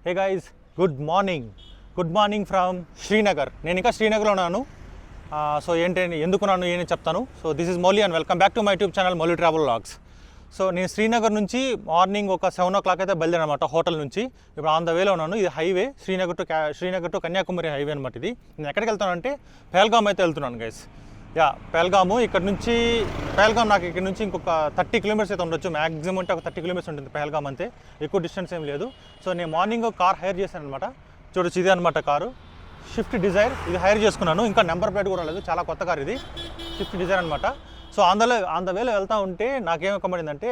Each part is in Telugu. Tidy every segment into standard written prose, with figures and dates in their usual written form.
Hey guys, good morning from Srinagar. నేను ఇంకా శ్రీనగర్లో ఉన్నాను. సో ఎందుకున్నాను ఏం చెప్తాను. So this is Mouli and welcome back to my YouTube channel Mouli travel vlogs. So నేను శ్రీనగర్ నుంచి మార్నింగ్ ఒక 7 o'clock అయితే బయలుదేరాను అనమాట హోటల్ నుంచి. ఇప్పుడు ఆన్ ద వేలో ఉన్నాను. ఇది highway Srinagar to Kanyakumari highway అనమాట. ఇది నేను ఎక్కడికి వెళ్తానంటే పెహల్గామ్ అయితే వెళ్తున్నాను గైస్. పెహల్గాము పెహల్గామ్ నాకు ఇక్కడ నుంచి ఇంకొక 30 kilometers అయితే ఉండొచ్చు. మ్యాక్సిమం అంటే ఒక 30 kilometers ఉంటుంది పెహల్గామ్ అంతే, ఎక్కువ డిస్టెన్స్ ఏం లేదు. సో నేను మార్నింగ్ కార్ హైర్ చేశాను అనమాట. చూడొచ్చు, ఇదే అనమాట కారు, స్విఫ్ట్ డిజైర్. ఇది హైర్ చేసుకున్నాను, ఇంకా నెంబర్ ప్లేట్ కూడా లేదు, చాలా కొత్త కార్ ఇది, స్విఫ్ట్ డిజైర్ అనమాట. సో ఆన్ ద వేలో వెళ్తూ ఉంటే నాకేం కనబడిందంటే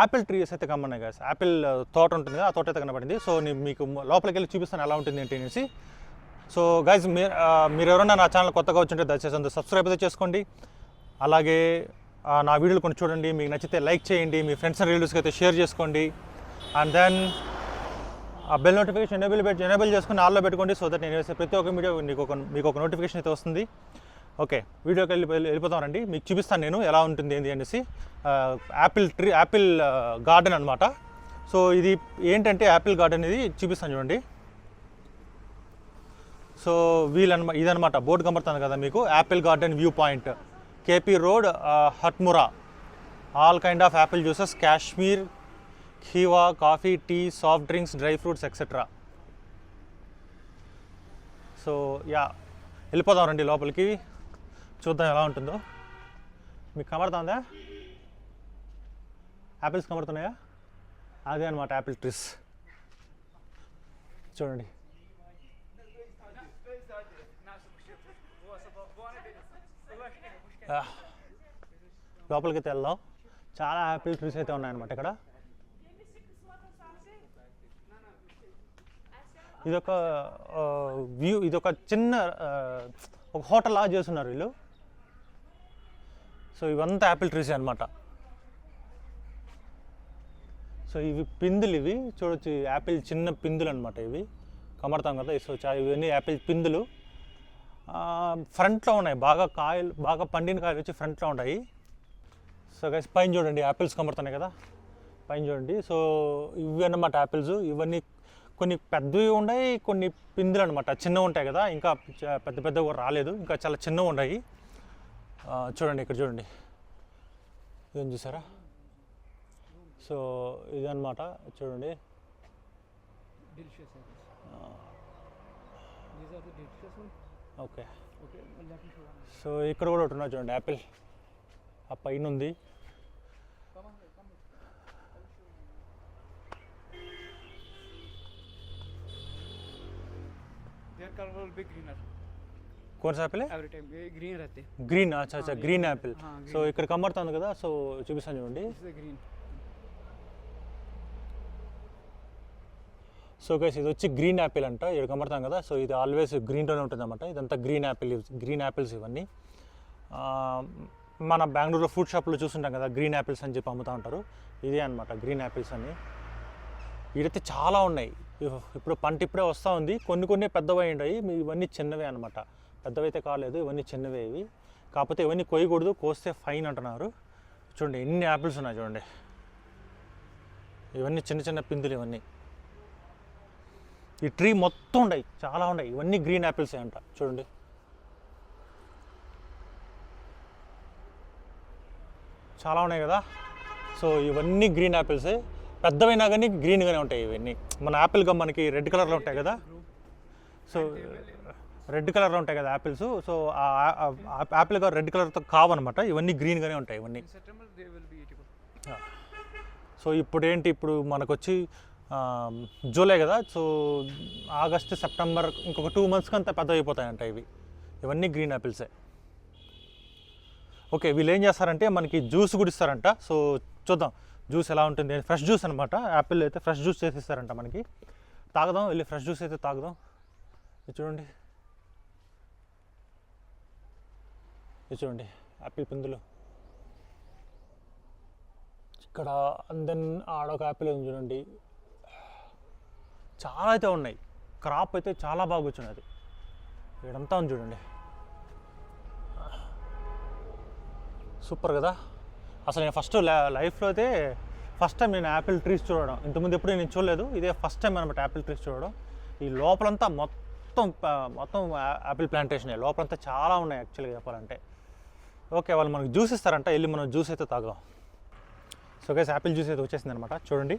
యాపిల్ ట్రీస్ అయితే కనబడినాయి కదా. యాపిల్ తోట ఉంటుంది కదా, ఆ తోట అయితే కనబడింది. సో నేను మీకు లోపలికి వెళ్ళి చూపిస్తాను ఎలా ఉంటుంది ఏంటి అనేసి. సో గైజ్, మీరు ఎవరైనా నా ఛానల్ కొత్తగా వచ్చింటే దయచేసి సబ్స్క్రైబ్ అయితే చేసుకోండి. అలాగే నా వీడియోలు కొన్ని చూడండి, మీకు నచ్చితే లైక్ చేయండి, మీ ఫ్రెండ్స్ అండ్ రిలేటివ్స్కి అయితే షేర్ చేసుకోండి. అండ్ దెన్ ఆ బెల్ నోటిఫికేషన్ ఎనేబుల్ చేసుకుని ఆల్లో పెట్టుకోండి. సో దట్ నేను వేసే ప్రతి ఒక్క వీడియో మీకు ఒక నోటిఫికేషన్ అయితే వస్తుంది. ఓకే, వీడియోకి వెళ్ళిపోతాం రండి, మీకు చూపిస్తాను నేను ఎలా ఉంటుంది ఏంటి అనేసి. యాపిల్ గార్డెన్ అనమాట. సో ఇది ఏంటంటే యాపిల్ గార్డెన్ ఇది చూపిస్తాను చూడండి. సో ఇదనమాట బోర్డు కనబడుతుంది కదా మీకు, apple garden view point, KP road, Hatmura. All kind of apple juices, Kashmir, kahwa, coffee, tea, soft drinks, dry fruits etcetera. So వెళ్ళిపోదాం రండి లోపలికి, చూద్దాం ఎలా ఉంటుందో. మీకు కనబడుతుందా? యాపిల్స్ కనబడుతున్నాయా? అదే అనమాట యాపిల్ ట్రీస్, చూడండి. లోపలికి అయితే వెళ్దాం. చాలా యాపిల్ ట్రీస్ అయితే ఉన్నాయన్నమాట ఇక్కడ. ఇదొక చిన్న ఒక హోటల్ లాగా చేస్తున్నారు వీళ్ళు. సో ఇవంతా యాపిల్ ట్రీస్ అనమాట. సో ఇవి పిందులు, ఇవి చూడొచ్చు, యాపిల్ చిన్న పిందులు అనమాట ఇవి, కమడతాం కదా. సో ఇవన్నీ యాపిల్ పిందులు ఫ్రంట్లో ఉన్నాయి, బాగా పండిన కాయలు వచ్చి ఫ్రంట్లో ఉన్నాయి. సో గైస్, పైన చూడండి యాపిల్స్ కనబడుతున్నాయి కదా, పైన చూడండి. సో ఇవి అన్నమాట యాపిల్స్. ఇవన్నీ కొన్ని పెద్దవి ఉన్నాయి, కొన్ని పిందులు అనమాట, చిన్నవి ఉంటాయి కదా, ఇంకా పెద్ద కూడా రాలేదు, ఇంకా చాలా చిన్నవి ఉన్నాయి. చూడండి ఇక్కడ చూడండి, ఇదేం చూసారా? సో ఇదన్నమాట చూడండి. ఓకే, సో ఇక్కడ కూడా ఒకటి ఉన్నది చూడండి యాపిల్, ఆ పైన ఉంది. कौन सा एप्पल है? ग्रीन रहते हैं. ग्रीन, अच्छा ग्रीन एप्पल. సో ఇక్కడ కనబడుతుంది కదా, సో చూపిస్తాను చూడండి. సో గైస్, ఇది వచ్చి గ్రీన్ యాపిల్ అంట, ఇక్కడ కనబడతాం కదా. సో ఇది ఆల్వేస్ గ్రీన్లోనే ఉంటుంది అన్నమాట. ఇదంతా గ్రీన్ యాపిల్స్ ఇవన్నీ. మన బెంగళూరులో ఫ్రూట్ షాప్లో చూస్తుంటాం కదా, గ్రీన్ యాపిల్స్ అని చెప్పి అమ్ముతూ ఉంటారు. ఇదే అనమాట గ్రీన్ యాపిల్స్ అని. వీడైతే చాలా ఉన్నాయి. ఇప్పుడు పంట ఇప్పుడే వస్తూ ఉంది. కొన్ని పెద్దవి ఉన్నాయి, ఇవన్నీ చిన్నవే అనమాట. పెద్దవి అయితే కాలేదు, ఇవన్నీ చిన్నవే ఇవి. కాకపోతే ఇవన్నీ కోయకూడదు, కోస్తే ఫైన్ అంటున్నారు. చూడండి ఎన్ని యాపిల్స్ ఉన్నాయి చూడండి. ఇవన్నీ చిన్న పిందులు ఇవన్నీ. ఈ ట్రీ మొత్తం ఉన్నాయి, చాలా ఉన్నాయి. ఇవన్నీ గ్రీన్ యాపిల్సే అంట చూడండి. చాలా ఉన్నాయి కదా. సో ఇవన్నీ గ్రీన్ యాపిల్సే, పెద్దవైనా కానీ గ్రీన్గానే ఉంటాయి ఇవన్నీ. మన యాపిల్గా మనకి రెడ్ కలర్లో ఉంటాయి కదా. సో రెడ్ కలర్లో ఉంటాయి కదా యాపిల్స్. సో యాపిల్గా రెడ్ కలర్తో కావన్నమాట, ఇవన్నీ గ్రీన్గానే ఉంటాయి ఇవన్నీ. సో ఇప్పుడు మనకు వచ్చి జూలై కదా. సో ఆగస్ట్, సెప్టెంబర్, ఇంకొక 2 months అంతా పెద్ద అయిపోతాయంట ఇవన్నీ గ్రీన్ యాపిల్సే. ఓకే, వీళ్ళు ఏం చేస్తారంటే మనకి జ్యూస్ కూడా ఇస్తారంట. సో చూద్దాం జ్యూస్ ఎలా ఉంటుంది. ఫ్రెష్ జ్యూస్ అనమాట, యాపిల్ అయితే ఫ్రెష్ జ్యూస్ చేసి ఇస్తారంట మనకి. తాగుదాం, వెళ్ళి ఫ్రెష్ జ్యూస్ అయితే తాగుదాం. చూడండి, యాపిల్ పిందులు ఇక్కడ. అండ్ దెన్ ఆడొక యాపిల్ ఉంది చూడండి. చాలా అయితే ఉన్నాయి, క్రాప్ అయితే చాలా బాగా వచ్చినది. ఇక్కడంతా ఉంది చూడండి, సూపర్ కదా. అసలు నేను లైఫ్లో అయితే ఫస్ట్ టైం నేను యాపిల్ ట్రీస్ చూడడం. ఇంతకుముందు ఎప్పుడు నేను చూడలేదు, ఇదే ఫస్ట్ టైం అనమాట యాపిల్ ట్రీస్ చూడడం. ఈ లోపలంతా మొత్తం యాపిల్ ప్లాంటేషన్, లోపలంతా చాలా ఉన్నాయి యాక్చువల్గా చెప్పాలంటే. ఓకే, వాళ్ళు మనకు జ్యూస్ ఇస్తారంట, వెళ్ళి మనం జ్యూస్ అయితే తాగాం. సో గైస్ యాపిల్ జ్యూస్ అయితే వచ్చేసింది అనమాట. చూడండి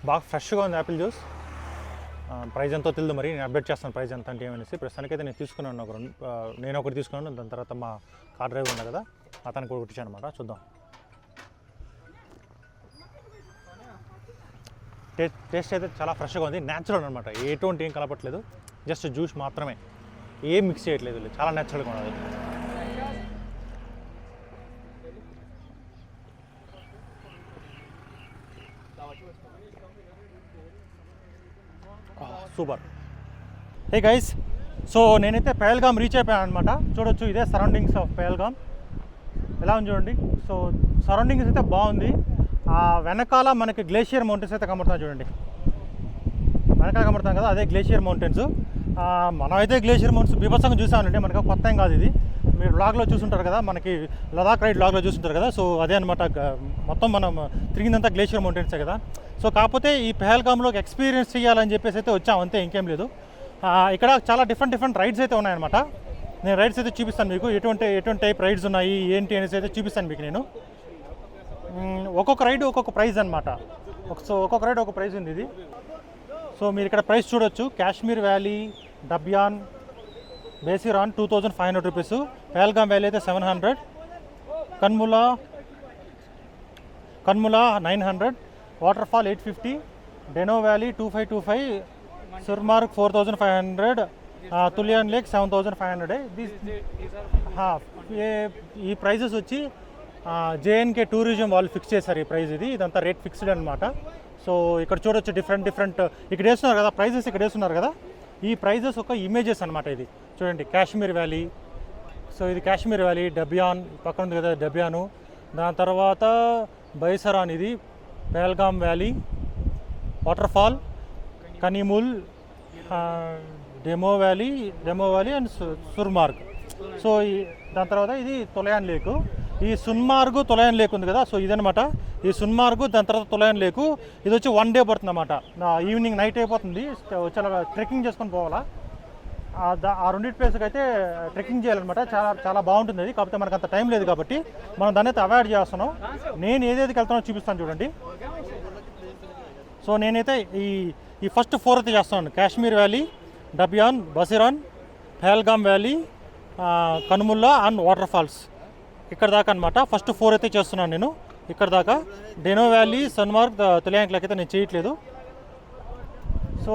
బాగా ఫ్రెష్గా ఉంది యాపిల్ జ్యూస్. ప్రైస్ ఎంతో తెలియదు, మరి నేను అప్డేట్ చేస్తాను ప్రైస్ ఎంత అంటే ఏమనేసి. ప్రస్తుతానికైతే నేను తీసుకున్నాను నేను ఒకటి తీసుకున్నాను, దాని తర్వాత మా కార్ డ్రైవర్ ఉన్నా కదా అతనికి ఒకటి ఇచ్చాను అనమాట. చూద్దాం. టేస్ట్ అయితే చాలా ఫ్రెష్గా ఉంది, న్యాచురల్ అనమాట, ఎటువంటి ఏం కలపట్లేదు, జస్ట్ జ్యూస్ మాత్రమే, ఏం మిక్స్ చేయట్లేదు, చాలా న్యాచురల్గా ఉన్నది. సూపర్. హే గైస్, సో నేనైతే పహల్గామ్ రీచ్ అయిపోయాను అనమాట. చూడొచ్చు, ఇదే సరౌండింగ్స్ ఆఫ్ పహల్గామ్. ఎలా ఉంది చూడండి. సో సరౌండింగ్స్ అయితే బాగుంది. వెనకాల మనకి గ్లేషియర్ మౌంటైన్స్ అయితే కనబడుతున్నాయి చూడండి. వెనకాల కనబడుతాం కదా, అదే గ్లేషియర్ మౌంటైన్స్. మనమైతే గ్లేషియర్ మౌంటైన్స్ బీభత్సంగా చూసామంటే, మనకు కొత్త ఏం కాదు ఇది. మీరు వ్లాగ్లో చూసుంటారు కదా, మనకి లదాఖ్ రైడ్ వ్లాగ్లో చూసుంటారు కదా. సో అదే అనమాట, మొత్తం మనం తిరిగిందంతా గ్లేషియర్ మౌంటైన్సే కదా. సో కాకపోతే ఈ పహల్గామ్లోకి ఎక్స్పీరియన్స్ చేయాలని చెప్పేసి అయితే వచ్చాం, అంతే, ఇంకేం లేదు. ఇక్కడ చాలా డిఫరెంట్ రైడ్స్ అయితే ఉన్నాయన్నమాట. నేను రైడ్స్ అయితే చూపిస్తాను మీకు, ఎటువంటి టైప్ రైడ్స్ ఉన్నాయి ఏంటి అనేసి అయితే చూపిస్తాను మీకు నేను. ఒక్కొక్క రైడ్ ఒక్కొక్క ప్రైజ్ అనమాట. సో ఒక్కొక్క రైడ్ ఒక ప్రైజ్ ఉంది ఇది. సో మీరు ఇక్కడ ప్రైస్ చూడొచ్చు. Kashmir valley, Dabian, Baisaran 2500 rupees, Pahalgam valley అయితే 700, Kanmula 900, waterfall 850, Deno valley 2525, Surmarg 4500, Tulian lake 7500. ఈ ప్రైజెస్ వచ్చి జేఎన్కే టూరిజం వాళ్ళు ఫిక్స్ చేశారు ఈ ప్రైజ్. ఇదంతా రేట్ ఫిక్స్డ్ అనమాట. సో ఇక్కడ చూడొచ్చు డిఫరెంట్ ఇక్కడ వేస్తున్నారు కదా ప్రైజెస్, ఇక్కడ వేస్తున్నారు కదా, ఈ ప్రైజెస్ ఒక ఇమేజెస్ అనమాట. ఇది చూడండి, కాశ్మీర్ వ్యాలీ. సో ఇది కాశ్మీర్ వ్యాలీ, డబ్యాన్ పక్కన ఉంది కదా డబ్యాను. దాని తర్వాత బైసరాన్, ఇది Pahalgam valley, waterfall, Kanimul, Deno valley and Surmarg. So దాని తర్వాత ఇది తులయాన్ లేకు. ఈ సున్మార్గ్ తులయాన్ లేక్ ఉంది కదా, సో ఇదనమాట ఈ సున్మార్గ్. దాని తర్వాత తులయాన్ లేకు. ఇది వచ్చి 1 డే పడుతుంది అన్నమాట. ఈవినింగ్ నైట్ అయిపోతుంది, చాలా ట్రెక్కింగ్ చేసుకొని పోవాలా. ఆ రెండింటి ప్లేస్కి అయితే ట్రెక్కింగ్ చేయాలన్నమాట. చాలా బాగుంటుంది అది. కాకపోతే మనకు అంత టైం లేదు కాబట్టి మనం దాన్ని అయితే అవాయిడ్ చేస్తున్నాం. నేను ఏదైతే వెళ్తానో చూపిస్తాను చూడండి. సో నేనైతే ఈ ఫస్ట్ 4 అయితే చేస్తాను. Kashmir valley, Dabian, Basiran, Pahalgam valley, Kanumulla and waterfalls, ఇక్కడ దాకా అనమాట. ఫస్ట్ 4 అయితే చేస్తున్నాను నేను ఇక్కడ దాకా. డెనో వ్యాలీ, సన్మార్గ్, తులియాన్ లేక్ అయితే నేను చేయట్లేదు. So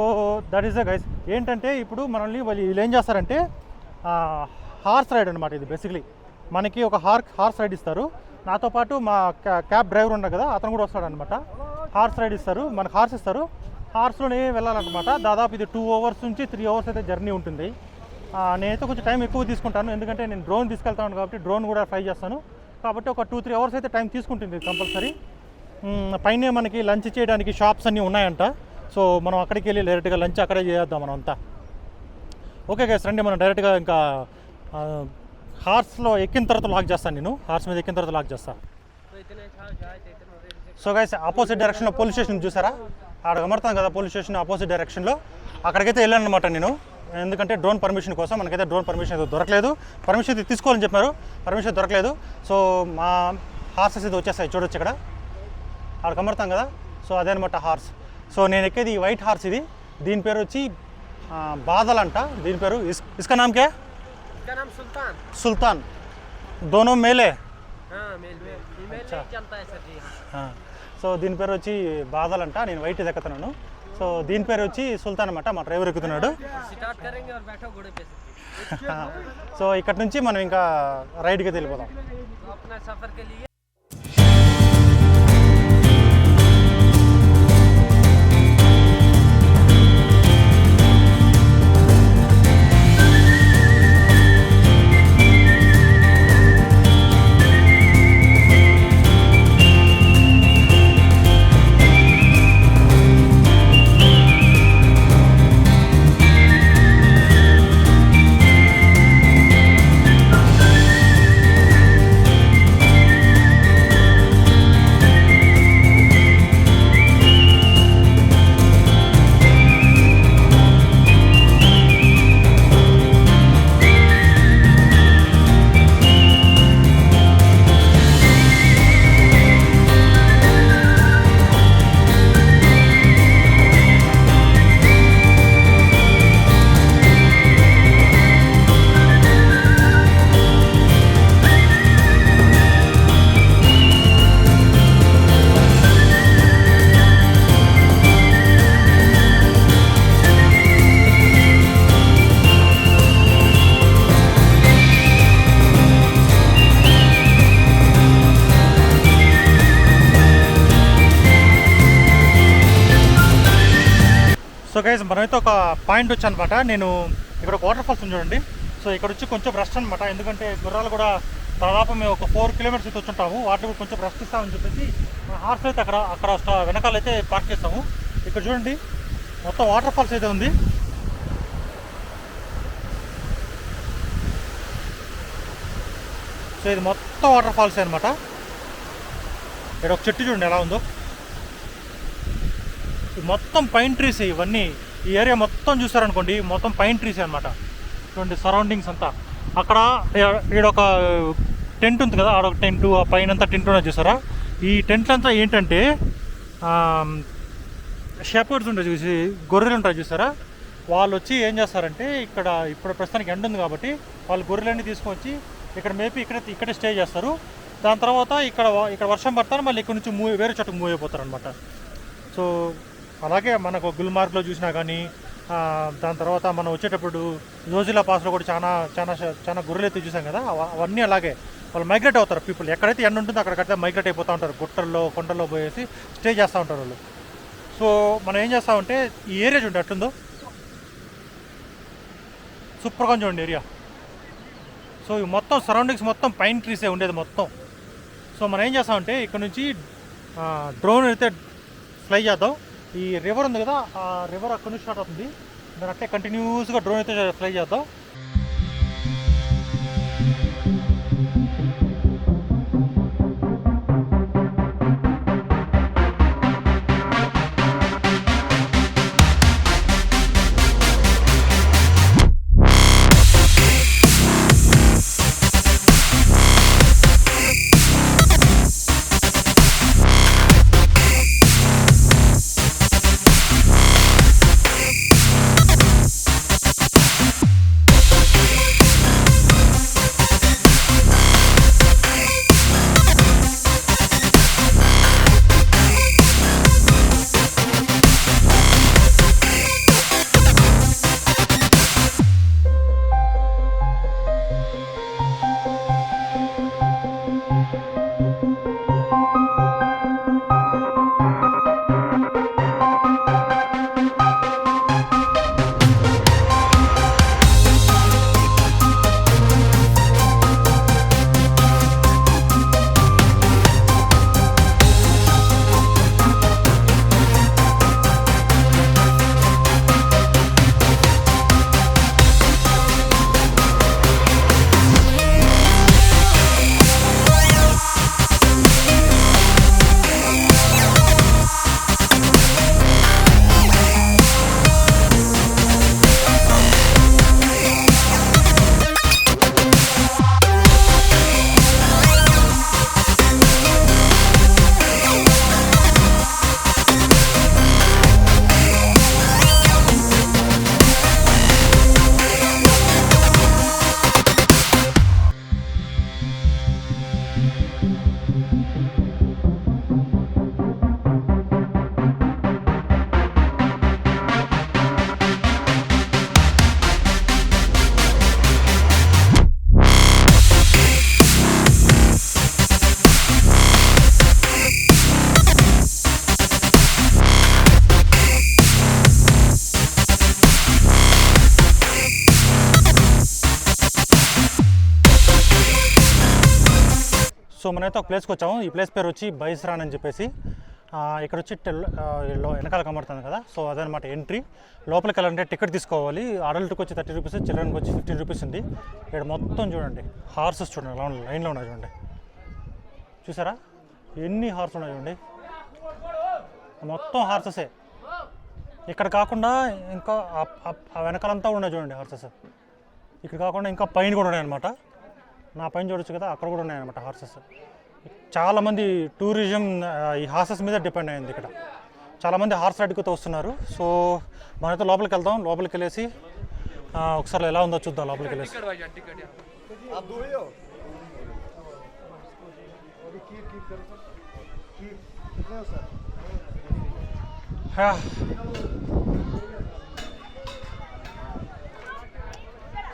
that is the guys. ఏంటంటే ఇప్పుడు మనల్ని వీళ్ళు ఏం చేస్తారంటే హార్స్ రైడ్ అనమాట. ఇది బేసిక్లీ మనకి ఒక హార్స్ రైడ్ ఇస్తారు. నాతో పాటు మా క్యాబ్ డ్రైవర్ ఉన్నారు కదా, అతను కూడా వస్తాడనమాట. హార్స్ రైడ్ ఇస్తారు, మనకు హార్స్ ఇస్తారు. హార్స్లోనే వెళ్ళాలన్నమాట. దాదాపు ఇది 2 అవర్స్ నుంచి 3 అవర్స్ అయితే జర్నీ ఉంటుంది. నేనైతే కొంచెం టైం ఎక్కువ తీసుకుంటాను, ఎందుకంటే నేను డ్రోన్ తీసుకెళ్తాను కాబట్టి డ్రోన్ కూడా ఫ్లై చేస్తాను. కాబట్టి ఒక 2-3 అవర్స్ అయితే టైం తీసుకుంటుంది కంపల్సరీ. పైనే మనకి లంచ్ చేయడానికి షాప్స్ అన్నీ ఉన్నాయంట. సో మనం అక్కడికి వెళ్ళి డైరెక్ట్గా లంచ్ అక్కడే చేద్దాం మనం అంతా. ఓకే గైస్, రండి మనం డైరెక్ట్గా ఇంకా హార్స్లో ఎక్కిన తర్వాత లాక్ చేస్తాను. నేను హార్స్ మీద ఎక్కిన తర్వాత లాక్ చేస్తాను. సో గైస్, ఆపోజిట్ డైరెక్షన్లో పోలీస్ స్టేషన్ చూసారా, అక్కడ గమర్తాను కదా పోలీస్ స్టేషన్ ఆపోజిట్ డైరెక్షన్లో. అక్కడికైతే వెళ్ళాను అనమాట నేను, ఎందుకంటే డ్రోన్ పర్మిషన్ కోసం. మనకైతే డ్రోన్ పర్మిషన్ అయితే దొరకలేదు. పర్మిషన్ అయితే తీసుకోవాలని చెప్పారు, పర్మిషన్ దొరకలేదు. సో మా హార్సెస్ ఇది వచ్చేస్తాయి చూడొచ్చు ఇక్కడ, అక్కడ గమర్తాం కదా. సో అదే అనమాట హార్స్. సో నేను ఎక్కేది ఈ వైట్ హార్స్. ఇది దీని పేరు వచ్చి బాదల్ అంట దీని పేరు. ఇస్కా నామ్ క్యా? సుల్తాన్. దోనో మేలే? సో దీని పేరు వచ్చి బాదల్ అంట. నేను వైట్ ఎక్కుతున్నాను. సో దీని పేరు వచ్చి సుల్తాన్ అనమాట. మా డ్రైవర్ ఎక్కుతున్నాడు. సో ఇక్కడ నుంచి మనం ఇంకా రైడ్కి వెళ్ళిపోదాం. గైస్ మనమైతే ఒక పాయింట్ వచ్చి అనమాట. నేను ఇక్కడ ఒక వాటర్ ఫాల్స్ ఉంది చూడండి. సో ఇక్కడ వచ్చి కొంచెం రెస్ట్ అనమాట, ఎందుకంటే గుర్రాలు కూడా దాదాపు మేము ఒక 4 కిలోమీటర్స్ అయితే వచ్చుంటాము. వాటిని కూడా కొంచెం రెస్ట్ ఇస్తామని చెప్పేసి హార్స్ అయితే అక్కడ వెనకాలైతే పార్క్ చేస్తాము. ఇక్కడ చూడండి మొత్తం వాటర్ ఫాల్స్ అయితే ఉంది. సో ఇది మొత్తం వాటర్ ఫాల్స్ అనమాట. ఇక్కడ ఒక చెట్టు చూడండి ఎలా ఉందో. మొత్తం పైన్ ట్రీస్ ఇవన్నీ. ఈ ఏరియా మొత్తం చూసారనుకోండి మొత్తం పైన్ ట్రీస్ అనమాట. చూడండి సరౌండింగ్స్ అంతా. అక్కడ ఈడొక టెంట్ ఉంది కదా, ఆడొక టెంట్, ఆ పైన అంతా టెంట్ ఉన్నది చూసారా. ఈ టెంట్లు అంతా ఏంటంటే షెపర్డ్స్ ఉంటాయి చూసి, గొర్రెలు ఉంటాయి చూసారా, వాళ్ళు వచ్చి ఏం చేస్తారంటే ఇప్పుడు ప్రస్తుతానికి ఎండ ఉంది కాబట్టి వాళ్ళు గొర్రెలన్నీ తీసుకొచ్చి ఇక్కడ మేపి ఇక్కడే స్టే చేస్తారు. దాని తర్వాత ఇక్కడ వర్షం పడతారు, మళ్ళీ ఇక్కడ నుంచి వేరే చోటుకు మూవ్ అయిపోతారు అనమాట. సో అలాగే మనకు గుల్మార్గ్లో చూసినా కానీ, దాని తర్వాత మనం వచ్చేటప్పుడు జోజిలా పాస్లో కూడా చాలా చాలా చాలా గొర్రెలు అయితే చూసాం కదా, అవన్నీ అలాగే వాళ్ళు మైగ్రేట్ అవుతారు. పీపుల్ ఎక్కడైతే ఎండ ఉంటుందో అక్కడికైతే మైగ్రేట్ అయిపోతూ ఉంటారు, గుట్టల్లో కొండల్లో పోయేసి స్టే చేస్తూ ఉంటారు వాళ్ళు. సో మనం ఏం చేస్తామంటే ఈ ఏరియా చూడండి అట్లుందో, సూపర్గా చూడండి ఏరియా. సో ఈ మొత్తం సరౌండింగ్స్ మొత్తం పైన్ ట్రీసే ఉండేది మొత్తం. సో మనం ఏం చేస్తామంటే ఇక్కడ నుంచి డ్రోన్ అయితే ఫ్లై చేద్దాం. ఈ రివర్ ఉంది కదా, ఆ రివర్ అక్కడి నుంచి స్టార్ట్ అవుతుంది, దాని అట్టే కంటిన్యూస్గా డ్రోన్ అయితే ఫ్లై చేద్దాం. సో మనమైతే ఒక ప్లేస్కి వచ్చాము. ఈ ప్లేస్ పేరు వచ్చి బైస్రాన్ అని చెప్పేసి. ఇక్కడ వచ్చి వెనకాల కనబడుతుంది కదా, సో అదనమాట ఎంట్రీ. లోపలికి వెళ్ళాలంటే టికెట్ తీసుకోవాలి. అడల్ట్కి వచ్చి 30 రూపీస్, చిల్డ్రన్కి వచ్చి 15 రూపీస్ ఉంది. ఇక్కడ మొత్తం చూడండి హార్సెస్ చూడండి లైన్లో ఉన్నాయి చూడండి. చూసారా ఎన్ని హార్స్ ఉన్నాయి చూడండి, మొత్తం హార్సెసే. ఇక్కడ కాకుండా ఇంకా ఆ వెనకాలంతా ఉన్నాయి చూడండి హార్సెస్. ఇక్కడ కాకుండా ఇంకా పైన కూడా ఉన్నాయి అనమాట. నా పైన చూడొచ్చు కదా, అక్కడ కూడా ఉన్నాయన్నమాట హార్సెస్. చాలామంది టూరిజం ఈ హార్సెస్ మీద డిపెండ్ అయింది. ఇక్కడ చాలామంది హార్స్ రైడ్కి వస్తున్నారు. సో మనైతే లోపలికి వెళ్దాం. లోపలికి వెళ్ళేసి ఒకసారి ఎలా ఉందో చూద్దాం. లోపలికి వెళ్ళేసి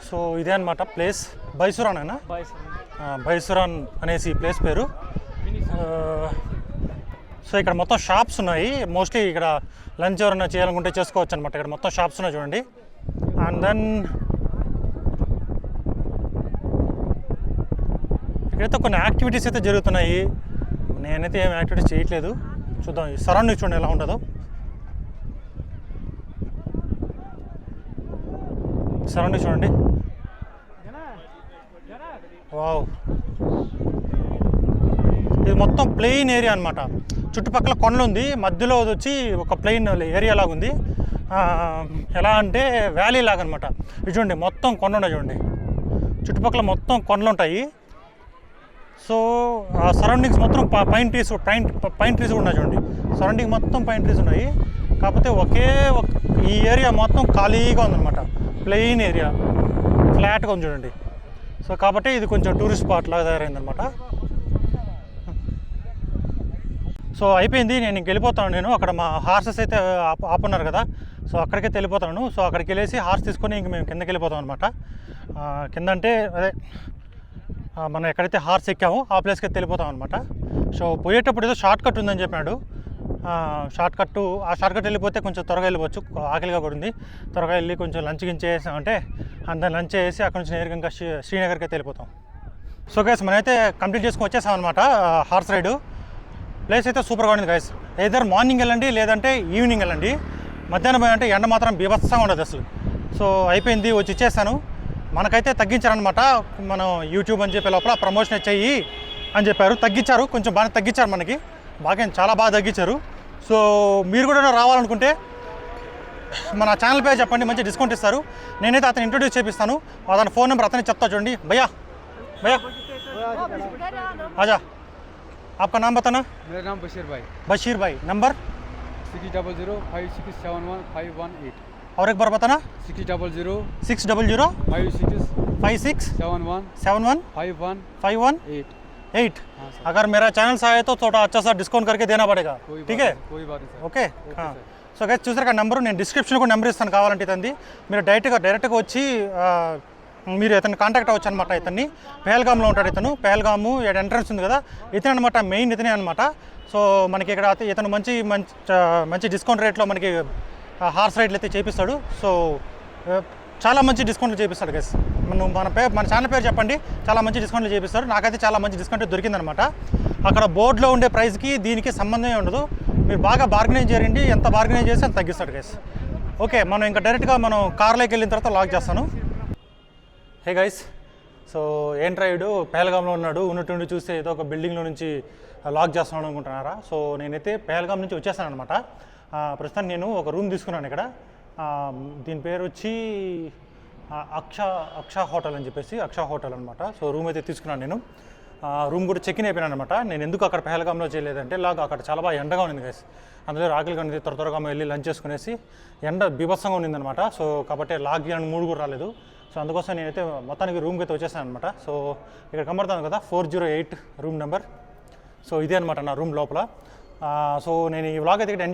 సో ఇదే అనమాట ప్లేస్. బైసురాన్ అయినా బైసురాన్ అనేసి ప్లేస్ పేరు. సో ఇక్కడ మొత్తం షాప్స్ ఉన్నాయి. మోస్ట్లీ ఇక్కడ లంచ్ ఎవరైనా చేయాలనుకుంటే చేసుకోవచ్చు అనమాట. ఇక్కడ మొత్తం షాప్స్ ఉన్నాయి చూడండి. అండ్ దెన్ ఇక్కడైతే కొన్ని యాక్టివిటీస్ అయితే జరుగుతున్నాయి. నేనైతే ఏం యాక్టివిటీస్ చేయట్లేదు. చూద్దాం ఈ సరౌండింగ్ చూడండి ఎలా ఉంటుందో. సరౌండింగ్ చూడండి. వావ్, ఇది మొత్తం ప్లెయిన్ ఏరియా అనమాట. చుట్టుపక్కల కొండలు ఉంది, మధ్యలో వచ్చి ఒక ప్లెయిన్ ఏరియా లాగా ఉంది. ఎలా అంటే వ్యాలీ లాగా అనమాట. ఇది చూడండి మొత్తం కొండ ఉన్నాయి చూడండి. చుట్టుపక్కల మొత్తం కొండలు ఉంటాయి. సో ఆ సరౌండింగ్స్ మొత్తం పైన్ ట్రీస్ కూడా ఉన్నాయి చూడండి. సరౌండింగ్ మొత్తం పైన్ ట్రీస్ ఉన్నాయి. కాకపోతే ఈ ఏరియా మొత్తం ఖాళీగా ఉందన్నమాట. ప్లెయిన్ ఏరియా, ఫ్లాట్గా ఉంది చూడండి. సో కాబట్టి ఇది కొంచెం టూరిస్ట్ స్పాట్ లాగా తయారైందనమాట. సో అయిపోయింది, నేను ఇంక వెళ్ళిపోతాను. నేను అక్కడ మా హార్సెస్ అయితే ఆపున్నారు కదా, సో అక్కడికే వెళ్ళిపోతాను. సో అక్కడికి వెళ్ళేసి హార్స్ తీసుకొని ఇంక మేము కిందకి వెళ్ళిపోతాం అనమాట. కింద అంటే అదే మనం ఎక్కడైతే హార్స్ ఎక్కామో ఆ ప్లేస్కి వెళ్ళిపోతాం అనమాట. సో పోయేటప్పుడు ఏదో షార్ట్ కట్ ఉందని చెప్పాడు. ఆ షార్ట్ కట్ వెళ్ళిపోతే కొంచెం త్వరగా వెళ్ళిపోవచ్చు. ఆకలిగా కూడా ఉంది. త్వరగా వెళ్ళి కొంచెం లంచ్ చేసామంటే అందరం లంచ్ చేసి అక్కడ నుంచి నేరుగా ఇంకా శ్రీనగర్కి అయితే వెళ్ళిపోతాం. సో గైస్ మనమైతే కంప్లీట్ చేసుకొని వచ్చేసాం అనమాట హార్స్ రైడ్. ప్లేస్ అయితే సూపర్గా ఉంది గైస్. ఏదర్ మార్నింగ్ వెళ్ళండి లేదంటే ఈవినింగ్ వెళ్ళండి. మధ్యాహ్నం పోయంటే ఎండ మాత్రం బీభత్సంగా ఉండదు అసలు. సో అయిపోయింది, వచ్చి ఇచ్చేసాను. మనకైతే తగ్గించారనమాట. మనం యూట్యూబ్ అని చెప్పే లోపల ప్రమోషన్ చెయ్యి అని చెప్పారు. తగ్గించారు, కొంచెం బాగా తగ్గించారు మనకి. చాలా బాగా తగ్గించారు. సో మీరు కూడా రావాలనుకుంటే మన ఛానల్ పేరు చెప్పండి, మంచి డిస్కౌంట్ ఇస్తారు. నేనైతే అతను ఇంట్రొడ్యూస్ చేపిస్తాను. అతని ఫోన్ నెంబర్ అతనికి చెప్తా చూడండి. భయ్యా आजा, आपका नाम बताना। मेरा नाम बशीर भाई। बशीर भाई, नंबर 6005671518। और एक बार बताना। 600 600 5671 51 अगर मेरा चैनल से आए तो थोड़ा अच्छा सा डिस्काउंट करके देना पड़ेगा, ठीक है? कोई बात नहीं सर। ఓకే. సో గైస్ చూసారు కదా నెంబరు, నేను డిస్క్రిప్షన్లో కూడా నెంబర్ ఇస్తాను కావాలంటే ఇతంది. మీరు డైరెక్ట్గా వచ్చి మీరు ఇతను కాంటాక్ట్ అవ్వచ్చు అనమాట. ఇతన్ని పెహల్గామ్లో ఉంటాడు. ఇతను పెహల్గాము ఎంట్రన్స్ ఉంది కదా, ఇతనే అనమాట, మెయిన్ ఇతనే అనమాట. సో మనకి ఇక్కడ ఇతను మంచి డిస్కౌంట్ రేట్లో మనకి హార్స్ రైడ్లు అయితే చేపిస్తాడు. సో చాలా మంచి డిస్కౌంట్లు చేపిస్తాడు గైస్. మన ఛానల్ పేరు చెప్పండి, చాలా మంచి డిస్కౌంట్లు చేపిస్తాడు. నాకైతే చాలా మంచి డిస్కౌంట్ దొరికిందనమాట. అక్కడ బోర్డులో ఉండే ప్రైస్కి దీనికి సంబంధమే ఉండదు. మీరు బాగా బార్గెనింగ్ చేయండి, ఎంత బార్గెనింగ్ చేస్తే అంత తగ్గిస్తాడు గైస్. ఓకే, మనం ఇంకా డైరెక్ట్గా కార్లోకి వెళ్ళిన తర్వాత లాక్ చేస్తాను. హే గైస్, సో ఏంట్రా వీడు పెహల్గామ్లో ఉన్నాడు, ఉన్నట్టుండి చూస్తే ఏదో ఒక బిల్డింగ్లో నుంచి లాక్ చేస్తున్నాడు అనుకుంటున్నారా? సో నేనైతే పెహల్గామ్ నుంచి వచ్చేసాను అనమాట. ప్రస్తుతం నేను ఒక రూమ్ తీసుకున్నాను ఇక్కడ. దీని పేరు వచ్చి అక్ష హోటల్ అని చెప్పేసి, అక్ష హోటల్ అనమాట. సో రూమ్ అయితే తీసుకున్నాను నేను. రూమ్ కూడా చెక్ ఇన్ అయిపోయాను అనమాట. నేను ఎందుకు అక్కడ పెహల్గామ్లో చేయలేదంటే అక్కడ చాలా బాగా ఎండగా ఉంది గైస్. అందులో ఆకలిగా ఉంది. త్వరగా వెళ్ళి లంచ్ చేసుకునేసి ఎండ బీభత్సంగా ఉండిందనమాట. సో కాబట్టి లాక్ చేయడానికి మూడు కూడా రాలేదు. సో అందుకోసం నేనైతే మొత్తానికి రూమ్కి అయితే వచ్చేసాను అనమాట. సో ఇక్కడ కనబడుతుంది కదా 408 రూమ్ నెంబర్. సో ఇదే అనమాట నా రూమ్ లోపల. సో నేను ఈ వ్లాగ్ అయితే ఇక్కడ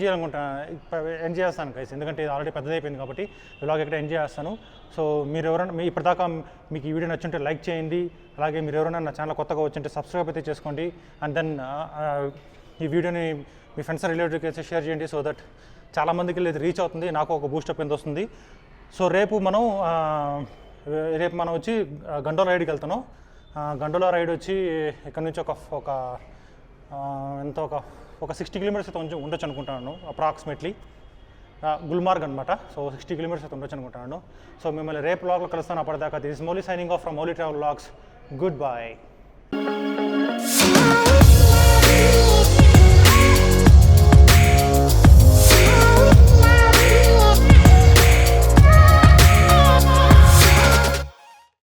ఎండ్ చేస్తాను గైస్, ఎందుకంటే ఇది ఆల్రెడీ పెద్దదైపోయింది కాబట్టి ఈ వ్లాగ్ ఇక్కడ ఎండ్ చేస్తాను. సో మీరు ఎవరైనా ఇప్పటిదాకా మీకు ఈ వీడియో నచ్చుంటే లైక్ చేయండి. అలాగే మీరు ఎవరైనా నా ఛానల్ కొత్తగా వచ్చింటే సబ్స్క్రైబ్ అయితే చేసుకోండి. అండ్ దెన్ ఈ వీడియోని మీ ఫ్రెండ్స్ రిలేటివ్కి అయితే షేర్ చేయండి. సో దట్ చాలామందికి ఇది రీచ్ అవుతుంది, నాకు ఒక బూస్టప్ ఎంత వస్తుంది. సో రేపు మనం వచ్చి గండోలా రైడ్కి వెళ్తాను. గండోలా రైడ్ వచ్చి ఇక్కడ నుంచి ఒక 60 కిలోమీటర్స్ అయితే ఉండొచ్చు అనుకుంటున్నాను అప్రాక్సిమేట్లీ. గుల్మార్గ్ అనమాట. సో 60 కిలోమీటర్స్ అయితే ఉండొచ్చు అనుకుంటున్నాను. సో మిమ్మల్ని రేపు వ్లాగ్లో కలుస్తాను. అప్పటిదాకా this is Mouli signing off from Mouli travel vlogs. Good bye.